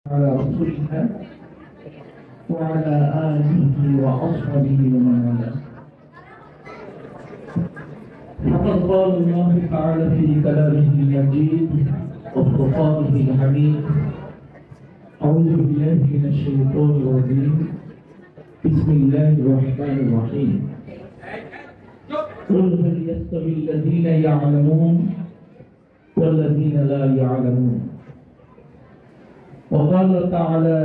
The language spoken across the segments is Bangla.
على رسولنا وعلى آله وأصحابه ومن والاه. فقد قال الله تعالى في كلامه المجيد وفرقانه الحميد: أعوذ بالله من الشيطان الرجيم، بسم الله الرحمن الرحيم. قل هل يستوي الذين يعلمون والذين لا يعلمون. وقال تعالى: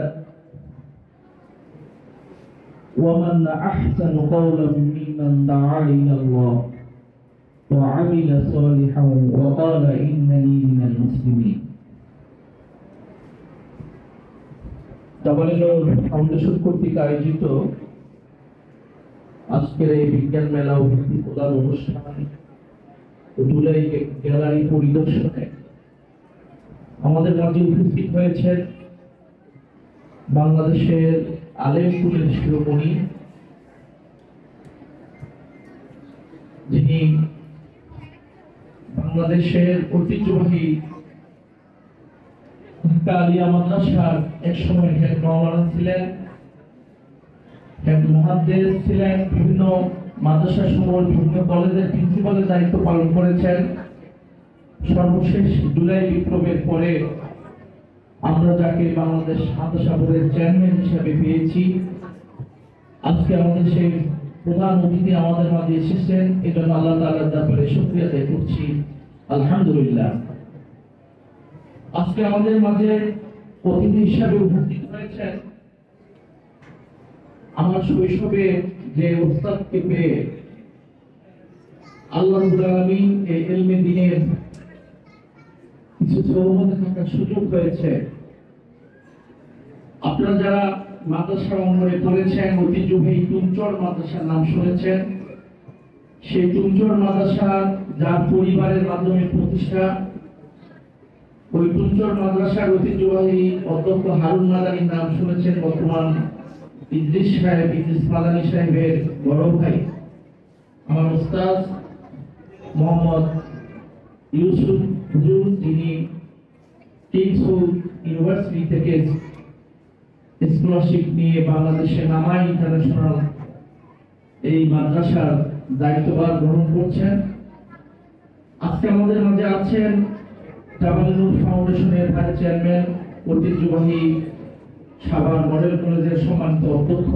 ومن أحسن قولا ممن دعا إلى الله وعمل صالحا وقال إنني من المسلمين. জাবালিনুর ফাউন্ডেশন কর্তৃক আয়োজিত আজকের এই বিজ্ঞান মেলা ও ভিত্তি প্রদান অনুষ্ঠান জুলাই গ্যালারি পরিদর্শনে আমাদের মাঝে উপস্থিত হয়েছেন বাংলাদেশের আলেমপুরের শিরোমণি, যিনি বাংলাদেশের ঐতিহ্যবাহী ঢাকা আলিয়া মাদ্রাসার একসময় হেড মাওলানা ছিলেন, হেড মুহাদ্দিস ছিলেন, বিভিন্ন মাদ্রাসা সমূহ বিভিন্ন কলেজের প্রিন্সিপালের দায়িত্ব পালন করেছেন। সর্বশেষ জুলাই বিপ্লবের পরে আমরা যাকে বাংলাদেশ মাদ্রাসা বোর্ডের চেয়ারম্যান হিসেবে পেয়েছি, আজকে আমাদের সেই প্রধান অতিথি আমাদের মাঝে এসেছেন, এজন্য আল্লাহ তাআলার দরবারে শুকরিয়া আদায় করছি, আলহামদুলিল্লাহ। আজকে আমাদের মাঝে অতিথি হিসেবে উপস্থিত হয়েছেন আমার শৈশবে যে ওস্তাদকে পেয়ে আল্লাহ রাব্বুল আলামিন এই ইলমে দ্বীনের কিছু চৌমতে থাকার সুযোগ হয়েছে। আপনারা যারা মাদ্রাসা অঙ্গনে পড়েছেন, ঐতিহ্যবাহী তুমচর মাদ্রাসার নাম শুনেছেন। সেই তুমচর মাদ্রাসা যার পরিবারের মাধ্যমে প্রতিষ্ঠা, ওই তুমচর মাদ্রাসার ঐতিহ্যবাহী অধ্যক্ষ হারুন মাদানির নাম শুনেছেন। বর্তমান ইদ্রিস মাদানি সাহেবের বড় ভাই আমার উস্তাদ মোহাম্মদ ইউসুফ হুজুর, যিনি কিংস ইউনিভার্সিটি থেকে স্কলারশিপ নিয়ে বাংলাদেশে নামাই ইন্টারন্যাশনাল এই মাদ্রাসার দায়িত্বভার গ্রহণ করছেন। আজকে আমাদের মাঝে আছেন জাবালিনুর ফাউন্ডেশনের ভাইস চেয়ারম্যান, ঐতিহ্যবাহী সাভার মডেল কলেজের সম্মানিত অধ্যক্ষ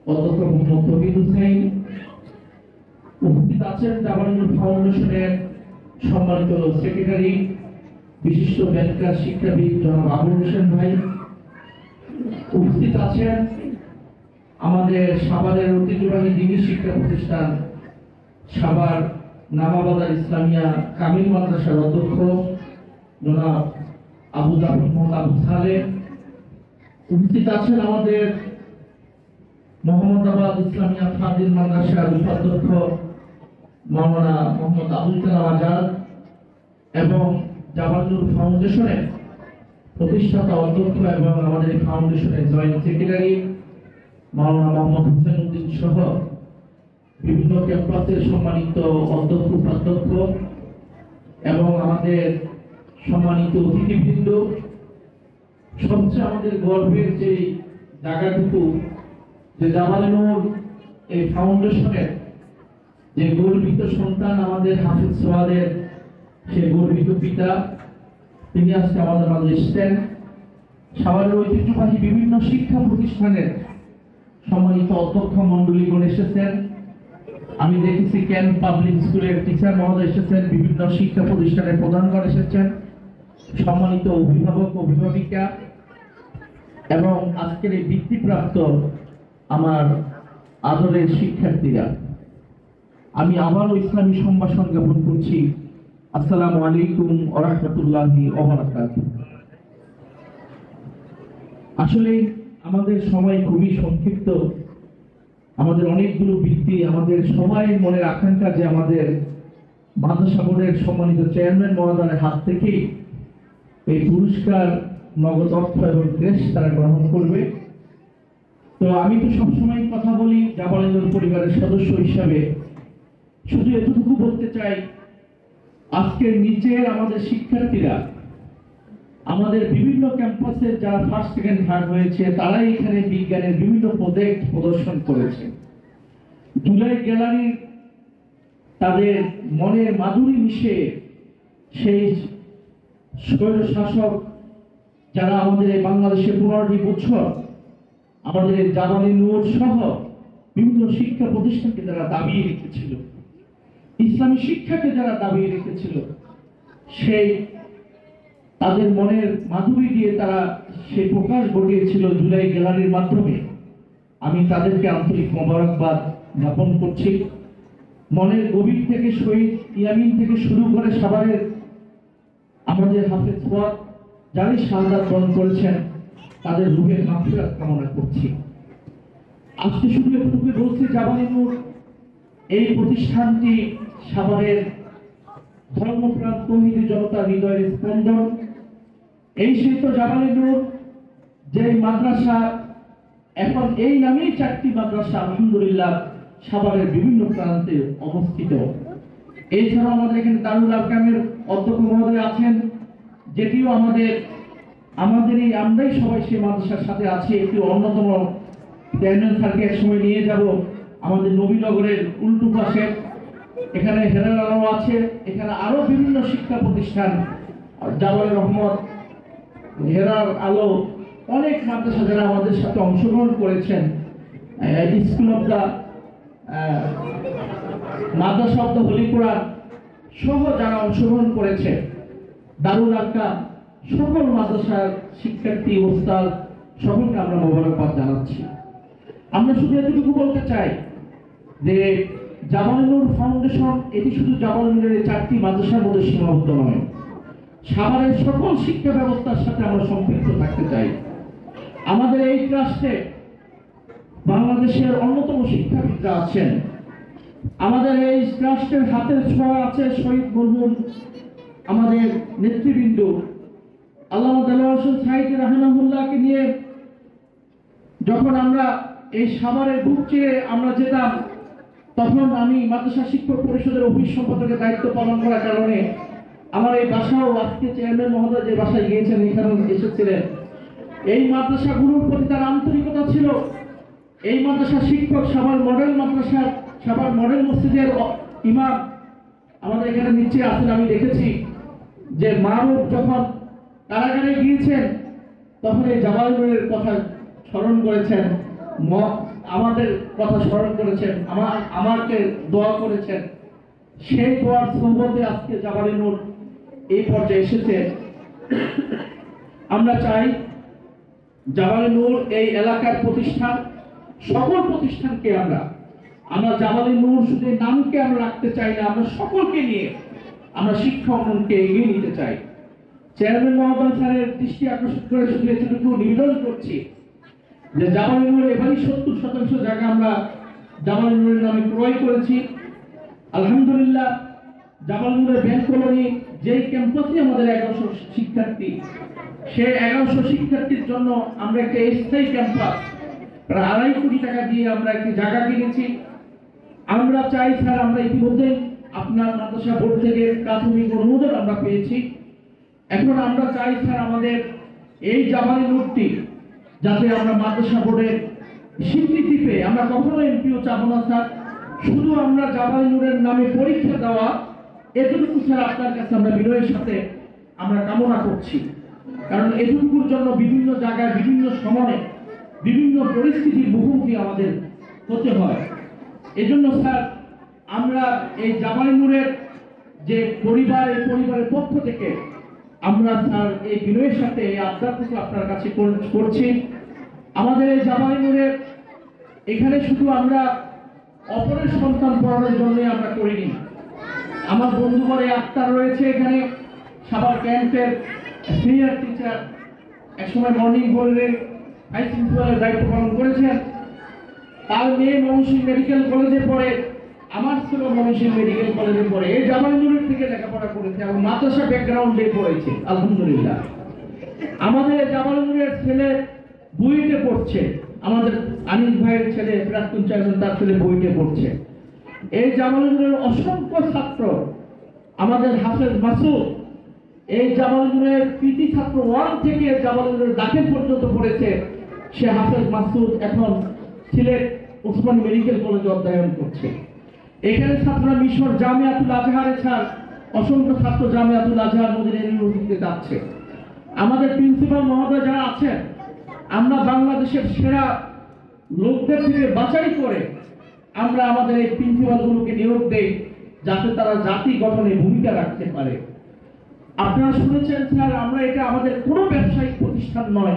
মোহাম্মদ তৌহিদ হোসেন। উপস্থিত আছেন জাবালিনুর ফাউন্ডেশনের সম্মানিত সেক্রেটারি, বিশিষ্ট ব্যাংকার শিক্ষাবিদ জনাব আবুল হোসেন ভাই। উপস্থিত আছেন আমাদের সাভারের ঐতিহ্যবাহী দিনী শিক্ষা প্রতিষ্ঠান সাভার নামাবাজার ইসলামিয়া কামিল মাদ্রাসার অধ্যক্ষ জনাব আবু জাফর মোহাম্মদ আবু সালেহ। উপস্থিত আছেন আমাদের মোহাম্মদাবাদ ইসলামিয়া ফাজিল মাদ্রাসার উপাধ্যক্ষ মাওলানা মোহাম্মদ আবুল কালাম আজাদ এবং জাবালিনুর ফাউন্ডেশনের প্রতিষ্ঠাতা অধ্যক্ষ এবং আমাদের এই ফাউন্ডেশনের জয়েন্ট সেক্রেটারি মাওলানা মোহাম্মদ হোসেন উদ্দিন সহ বিভিন্ন ক্যাম্পাসের সম্মানিত অধ্যক্ষ উপাধ্যক্ষ এবং আমাদের সম্মানিত অতিথিবৃন্দ। সবচেয়ে আমাদের গর্বের যে জায়গাটুকু যে জাবালিনুর এই ফাউন্ডেশনের যে গর্বিত সন্তান আমাদের হাফিজ সোহাদের, সে গর্বিত পিতা, তিনি আজকে আমাদের মাঝে এসেছেন। সাভারের ঐতিহ্যবাহী বিভিন্ন শিক্ষা প্রতিষ্ঠানের সম্মানিত অধ্যক্ষ মন্ডলীগণ এসেছেন। আমি দেখেছি ক্যান পাবলিক স্কুলের টিচার মহোদয় এসেছেন, বিভিন্ন শিক্ষা প্রতিষ্ঠানের প্রধানগণ এসেছেন, সম্মানিত অভিভাবক অভিভাবিকা এবং আজকের এই বৃত্তিপ্রাপ্ত আমার আদরের শিক্ষার্থীরা। আমি আবারও ইসলামী সম্ভাষণ জ্ঞাপন করছি, আসসালামু আলাইকুম ওয়া রাহমাতুল্লাহি ওয়া বারাকাতুহু। আসলে আমাদের সময় খুবই সংক্ষিপ্ত, আমাদের অনেকগুলো বৃত্তি, আমাদের সবাই মনের আকাঙ্ক্ষা যে আমাদের মাদ্রাসা বোর্ডের সম্মানিত চেয়ারম্যান মহোদয়ের হাত থেকে এই পুরস্কার, নগদ অর্থ এবং ক্রেশ তারা গ্রহণ করবে। তো আমি তো সবসময় কথা বলি জাবালিনুর পরিবারের সদস্য হিসাবে, শুধু এতটুকু বলতে চাই, আজকের নিচের আমাদের শিক্ষার্থীরা আমাদের বিভিন্ন ক্যাম্পাসে যারা ফার্স্ট সেকেন্ড থার্ড হয়েছে তারাই এখানে বিজ্ঞানের বিভিন্ন প্রজেক্ট প্রদর্শন করেছে। জুলাই গ্যালারি তাদের মনের মাধুরী মিশে সেই স্বৈর শাসক যারা আমাদের এই বাংলাদেশে 15টি বছর আমাদের জাবানি নূর সহ বিভিন্ন শিক্ষা প্রতিষ্ঠানকে যারা দাবিয়ে রেখেছিল, ইসলামী শিক্ষাকে যারা দাবিয়ে রেখেছিল, সেই তাদের মনের মাধুরী দিয়ে তারা সেই প্রকাশ ঘটিয়েছিল জুলাই গ্যালারির মাধ্যমে। আমি তাদেরকে আন্তরিক মোবারকবাদ জ্ঞাপন করছি। মনের গভীর থেকে শহীদ ইয়ামিন থেকে শুরু করে সাভারের আমাদের হাফেজ ফুয়াদ যারাই শাহাদাত বরণ করেছেন তাদের রূহের মাগফিরাত কামনা করছি। আজকে শুধু এতটুকু বলছি, জাবানি নূর এই প্রতিষ্ঠানটি সাভারের ধর্মপ্রাণ তৌহিদি জনতার হৃদয়ের স্পন্দন। এই সেই তো জাবানি নূর যে মাদ্রাসা এখন এই নামেই 4টি মাদ্রাসা আলহামদুলিল্লাহ সাভারের বিভিন্ন প্রান্তে অবস্থিত। এছাড়াও আমাদের এখানে দারুল আরকামের অধ্যক্ষ মহোদয় আছেন, যেটিও আমাদের এই আমরাই সবাই সেই মাদ্রাসার সাথে আছে। একটি অন্যতম চেয়ারম্যান স্যারকে এক সময় নিয়ে যাব আমাদের নবীনগরের উল্টো পাশে, এখানে হেরার আলো আছে, এখানে আরো বিভিন্ন শিক্ষা প্রতিষ্ঠান জালাল রহমত, হেরার আলো, অনেক মাদ্রাসা যারা আমাদের সাথে অংশগ্রহণ করেছেন, স্কুল অফ দ্য মাদ্রাসা অফ দ্য হোলি কোরআন সহ যারা অংশগ্রহণ করেছে, দারুল আরকাম, সকল মাদ্রাসার শিক্ষার্থী ওস্তাদ সকলকে আমরা মোবারকবাদ জানাচ্ছি। আমরা শুধু এতটুকু বলতে চাই যে জাবানি নূর ফাউন্ডেশন এটি শুধু জাবানি নূরের 4টি মাদ্রাসার মধ্যে সীমাবদ্ধ নয়, সাভারের সকল শিক্ষা ব্যবস্থার সাথে আমরা সম্পৃক্ত থাকতে চাই। আমাদের এই ট্রাস্টে বাংলাদেশের অন্যতম শিক্ষাবিদরা আছেন। আমাদের এই ট্রাস্টের হাতের ছোঁয়া আছে শহীদ মরহুম আমাদের নেতৃবৃন্দ আল্লামা দেলোয়ার হোসেন সাঈদী রাহিমাহুল্লাহকে নিয়ে যখন আমরা এই সাভারের বুক চিরে আমরা যেতাম, তখন আমি মাদ্রাসা শিক্ষক পরিষদের অফিস সম্পাদকের দায়িত্ব পালন করার কারণে আমার এই বাসাও আজকে চেয়ারম্যান মহোদয় যে বাসায় গিয়েছেন এখানে এসেছিলেন। এই মাদ্রাসাগুলোর প্রতি তার আন্তরিকতা ছিল। এই মাদ্রাসা শিক্ষক সাভার মডেল মাদ্রাসা, সাভার মডেল মসজিদের ইমাম আমাদের এখানে নিচে আছেন, আমি দেখেছি যে মাহবুব যখন কারাগারে গিয়েছেন তখন এই জাবানি নূরের কথা স্মরণ করেছেন, আমাদের কথা স্মরণ করেছেন, আমাকে দোয়া করেছেন। সেই দোয়ার সম্বন্ধে আজকে জাবানি নূর এই পর্যায়ে এসেছে। আমরা চাই জাবানি নূর এই এলাকার প্রতিষ্ঠান, সকল প্রতিষ্ঠানকে আমরা জাবানি নূর শুধু নামকে আমরা রাখতে চাই না, আমরা সকলকে নিয়ে আমরা শিক্ষা উন্নয়নকে এগিয়ে নিতে চাই। চেয়ারম্যান মহোদয় স্যারের দৃষ্টি আকর্ষণ করে শুধু এতটুকু নিবেদন করছি যে জাবানি নূর এবারই 70% জায়গা আমরা জাবানি নূরের নামে ক্রয় করেছি। আলহামদুলিল্লাহ জাবানি নূরের ব্যাংক কলোনি যেই ক্যাম্পাসে আমাদের 1100 শিক্ষার্থী, সেই 1100 শিক্ষার্থীর জন্য আমরা একটা স্থায়ী ক্যাম্পাস প্রায় 2.5 কোটি টাকা দিয়ে আমরা একটি জায়গা কিনেছি। আমরা চাই স্যার, আমরা ইতিমধ্যে আপনার মাদ্রাসা বোর্ড থেকে প্রাথমিক অনুমোদন আমরা পেয়েছি। এখন আমরা চাই স্যার আমাদের এই জাবানি নূরটি যাতে আমরা মাদ্রাসা বোর্ডের স্বীকৃতি পেয়ে, আমরা কখনো এমপিও চাবো না স্যার, শুধু আমরা জাবানি নূরের নামে পরীক্ষা দেওয়া, এতটুকু স্যার আপনার কাছে আমরা বিনয়ের সাথে আমরা কামনা করছি। কারণ এটুকুর জন্য বিভিন্ন জায়গায় বিভিন্ন সময়ে বিভিন্ন পরিস্থিতির মুখোমুখি আমাদের হতে হয়। এজন্য স্যার আমরা এই জাবানি নূরের যে পরিবার, এই পরিবারের পক্ষ থেকে আমরা স্যার এই বিনয়ের সাথে এই আবদারটুকু আপনার কাছে করছি। আমাদের এই জাবানি নূরের এখানে শুধু আমরা অপরের সন্তান পড়ানোর জন্য আমরা করিনি। আমার বন্ধুবরে আক্তার রয়েছে এখানে, সাভার ক্যাম্পের সিনিয়র টিচার, একসময় মর্নিং বোর্ডের ভাইস প্রিন্সিপালের দায়িত্ব পালন করেছেন। তার মেয়ে ময়মনসিংহ মেডিকেল কলেজে পড়ে, আমার ছিল ময়মনসিংহ মেডিকেল কলেজে পড়ে, এই জাবানি নূরের থেকে লেখাপড়া করেছে এবং মাদ্রাসা ব্যাকগ্রাউন্ডে পড়েছে আলহামদুলিল্লাহ। আমাদের জাবানি নূরের ছেলে বুয়েটে পড়ছে, আমাদের আনিস ভাইয়ের ছেলে প্রাক্তন চেয়ারম্যান, তার ছেলে বুয়েটে পড়ছে। এই জাবানি নূরের অসংখ্য ছাত্র, আমাদের হাফেজ মাসুদ এই জামালপুরের কৃতি ছাত্র 1 থেকে জামালপুরের দাখিল পর্যন্ত পড়েছে, সে হাফেজ মাসুদ এখন সিলেট ওসমানী মেডিকেল কলেজে অধ্যয়ন করছে। এখানে ছাত্ররা মিশর জামিয়াতুল আজহারে ছাড় অসংখ্য ছাত্র জামিয়াতুল আজহার মদিনা ইউনিভার্সিটিতে যাচ্ছে। আমাদের প্রিন্সিপাল মহোদয় যারা আছেন, আমরা বাংলাদেশের সেরা লোকদের থেকে বাছাই করে আমরা আমাদের এই প্রিন্সিপালগুলোকে নিয়োগ দেই, যাতে তারা জাতি গঠনে ভূমিকা রাখতে পারে। আপনারা শুনেছেন স্যার, আমরা এটা আমাদের কোনো ব্যবসায়িক প্রতিষ্ঠান নয়,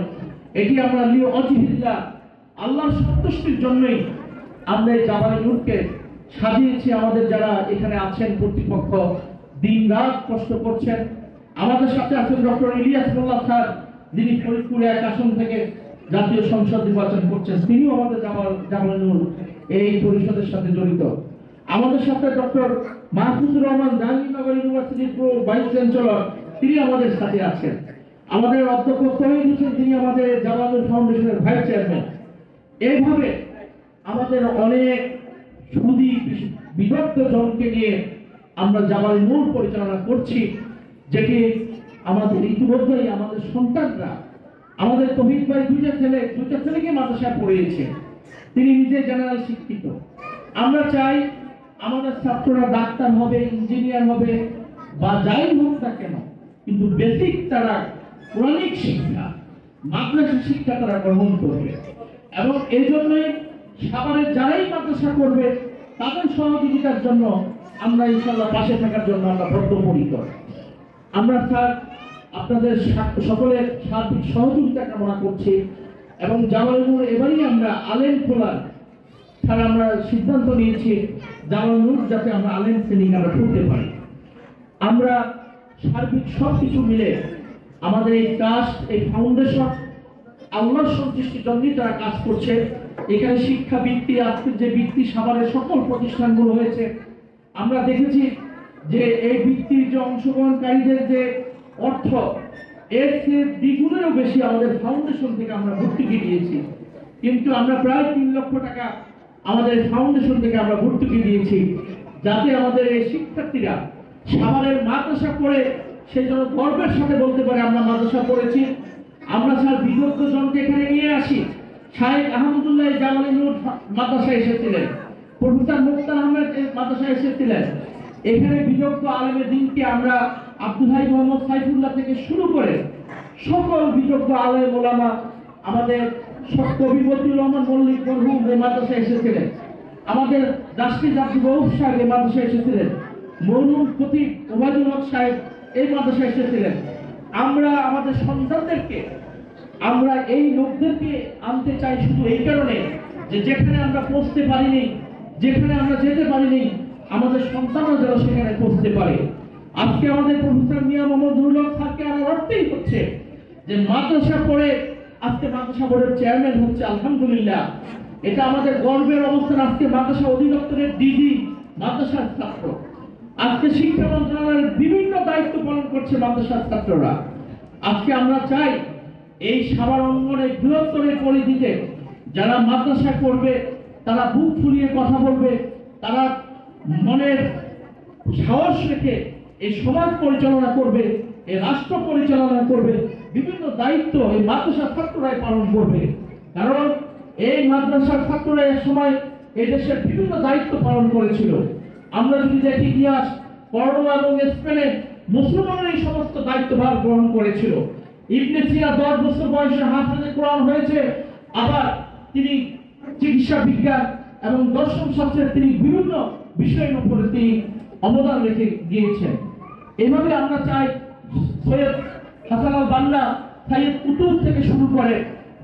এটি আমরা অজিহিল্লাহ আল্লাহর সন্তুষ্টির জন্যই আমরা এই জামালে নূরকে সাজিয়েছি। আমাদের যারা এখানে আছেন কর্তৃপক্ষ দিন রাত কষ্ট করছেন। আমাদের সাথে আছেন ডক্টর ইলিয়াস মোল্লা স্যার, যিনি ফরিদপুর 1 আসন থেকে জাতীয় সংসদ নির্বাচন করছেন, তিনিও আমাদের জামালে নূর এই পরিষদের সাথে জড়িত। আমাদের সাথে ডক্টর মাহফুজুর রহমান জাহাঙ্গীরনগর ইউনিভার্সিটির ভাইস চ্যান্সেলর, তিনি আমাদের সাথে আছেন। আমাদের অধ্যক্ষ তহিদ হোসেন, তিনি আমাদের জামালুর ফাউন্ডেশনের ভাইস চেয়ারম্যান। এইভাবে আমাদের অনেক সুদী বিদগ্ধ জনকে নিয়ে আমরা জামালে নূর পরিচালনা করছি, যেটি আমাদের ইতিমধ্যেই আমাদের সন্তানরা, আমাদের তহিদ ভাই দুইটা ছেলেকে মাদ্রাসায় পড়িয়েছে, তিনি নিজে জেনারেল শিক্ষিত। আমরা চাই আমাদের ছাত্ররা ডাক্তার হবে, ইঞ্জিনিয়ার হবে বা যাই হোক না কেন, কিন্তু বেসিক তারা কোরআনিক শিক্ষা, মাদ্রাসা শিক্ষা তারা গ্রহণ করবে। এবং এই জন্যই সাভারের যারাই মাদ্রাসা করবে তাদের সহযোগিতার জন্য আমরা ইনশাআল্লাহ পাশে থাকার জন্য আমরা বদ্ধপরিকর। আমরা স্যার আপনাদের সকলের সার্বিক সহযোগিতা কামনা করছি এবং জামালে নূর এবারই আমরা আলেম খোলার স্যার আমরা সিদ্ধান্ত নিয়েছি, জামালে নূর যাতে আমরা আলেম ট্রেনিং আমরা করতে পারি। আমরা সার্বিক সবকিছু মিলে আমাদের এই ট্রাস্ট, এই ফাউন্ডেশন আল্লাহর সন্তুষ্টির জন্যই তারা কাজ করছে। এখানে শিক্ষা বৃত্তি, আজকের যে বৃত্তি সাভারের সকল প্রতিষ্ঠানগুলো হয়েছে, আমরা দেখেছি যে এই বৃত্তির যে অংশগ্রহণকারীদের যে অর্থ, এর চেয়ে দ্বিগুণেরও বেশি আমাদের ফাউন্ডেশন থেকে আমরা ভর্তুকি দিয়েছি। কিন্তু আমরা প্রায় 3 লক্ষ টাকা আমাদের ফাউন্ডেশন থেকে আমরা ভর্তুকি দিয়েছি, যাতে আমাদের এই শিক্ষার্থীরা সাভারের মাদ্রাসা পড়ে সেই জন্য গর্বের সাথে বলতে পারে আমরা মাদ্রাসা পড়েছি। আমরা স্যার বিদগ্ধ জনকে এখানে নিয়ে আসি। শাহেখ আহমদুল্লাহ জামালে নূর মাদ্রাসায় এসেছিলেন, প্রফেসর মুক্তার আহমেদ মাদ্রাসায় এসেছিলেন। এখানে বিদগ্ধ আলেমের দিনকে আমরা আব্দুল হাই মোহাম্মদ সাইফুল্লাহ থেকে শুরু করে সকল বিদগ্ধ আলেম ওলামা, আমাদের কবি বদিউর রহমান মল্লিক মরহুম এই মাদ্রাসায় এসেছিলেন, আমাদের রাষ্ট্রীয় আব্দুল রউফ সাহেব এই মাদ্রাসায় এসেছিলেন, মরহুম খতিব ওবায়দুল হক সাহেব এই মাদ্রাসায় এসেছিলেন। আমরা আমাদের সন্তানদেরকে, আমরা এই লোকদেরকে আনতে চাই শুধু এই কারণে যে যেখানে আমরা পৌঁছতে পারিনি, যেখানে আমরা যেতে পারিনি, আমাদের সন্তানরা যেন সেখানে পৌঁছতে পারে। আজকে আমাদের প্রফেসর মিয়া মোহাম্মদ নুরুল হক স্যারকে আমার অর্থই হচ্ছে যে মাদ্রাসা পড়ে আজকে মাদ্রাসা বোর্ডের চেয়ারম্যান হচ্ছে, আলহামদুলিল্লাহ এটা আমাদের গর্বের অবস্থান। আজকে মাদ্রাসা অধিদপ্তরের ডিজি মাদ্রাসার ছাত্র, আজকে শিক্ষা মন্ত্রণালয়ের বিভিন্ন দায়িত্ব পালন করছে মাদ্রাসার ছাত্ররা। আজকে আমরা চাই এই সাভার অঙ্গনে বৃহত্তরের পরিধিতে যারা মাদ্রাসা করবে তারা বুক ফুলিয়ে কথা বলবে, তারা মনের সাহস রেখে এই সমাজ পরিচালনা করবে, এই রাষ্ট্র পরিচালনা করবে, বিভিন্ন দায়িত্ব এই মাদ্রাসার ছাত্ররাই পালন করবে। কারণ এই মাদ্রাসার ছাত্ররা এক সময় এই দেশের বিভিন্ন দায়িত্ব পালন করেছিল। আমরা যদি দেখি ইতিহাস, করোনা এবং স্পেনে মুসলমানরা এই সমস্ত দায়িত্বভার গ্রহণ করেছিল। ইবনে সিনা 10 বছর বয়সে হাফেজে কোরআন হয়েছে, আবার তিনি চিকিৎসা বিজ্ঞান এবং দর্শন শাস্ত্রের তিনি বিভিন্ন বিষয়ের উপরে তিনি অবদান রেখে গিয়েছেন। এইভাবে আমরা চাই সৈয়দ হাসান আল বান্না, সাইয়দ কুতুব থেকে শুরু করে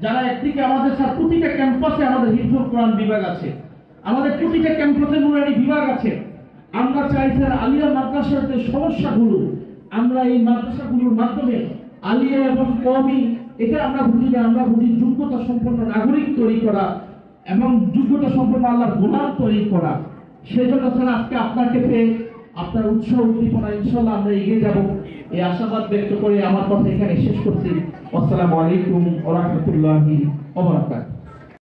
যারা একদিকে আমাদের প্রতিটা ক্যাম্পাসে আমাদের হিফজুল কোরআন বিভাগ আছে, আমাদের প্রতিটা ক্যাম্পাসে নুরানি বিভাগ আছে। আমরা চাই স্যার আলিয়া মাদ্রাসার যে সমস্যাগুলো, আমরা এই মাদ্রাসাগুলোর মাধ্যমে আলিয়া এবং কওমি, এটা আমরা বুঝি না, আমরা বুঝি যোগ্যতা সম্পন্ন নাগরিক তৈরি করা এবং যোগ্যতা সম্পন্ন আল্লাহর গোলাম তৈরি করা। সেই জন্য স্যার আজকে আপনাকে পেয়ে আপনার উৎসাহ উদ্দীপনা ইনশাআল্লাহ আমরা এগিয়ে যাব, এই আশাবাদ ব্যক্ত করে আমার কথা এখানে শেষ করছি। আসসালামু আলাইকুম ওয়া রাহমাতুল্লাহি ওয়া বারাকাতুহু।